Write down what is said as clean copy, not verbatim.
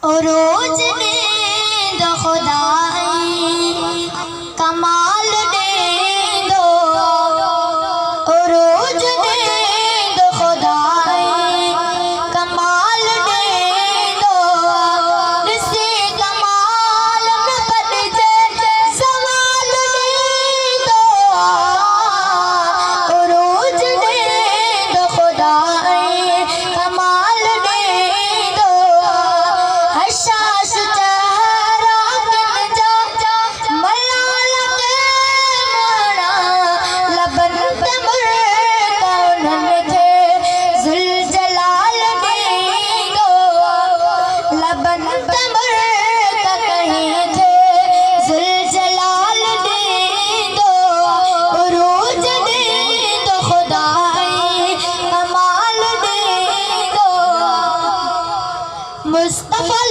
रोज ने दो खुदाई कमाल दे दो, रोज ने दो खुदाई कमाल दे दो, जिससे कमाल में बन जाए सवाल दे दो, रोज ने दो खुदाई कमाल दे दो, हशाश चेहरा किन जा मलाल के मोड़ा लबन पे मुर्कौनन के जुलजलाल दे दो, लबन पे मुर्क कहीं थे जुलजलाल दे दो, रोज दे दो खुदाई कमाल दे दो, मुस्तफा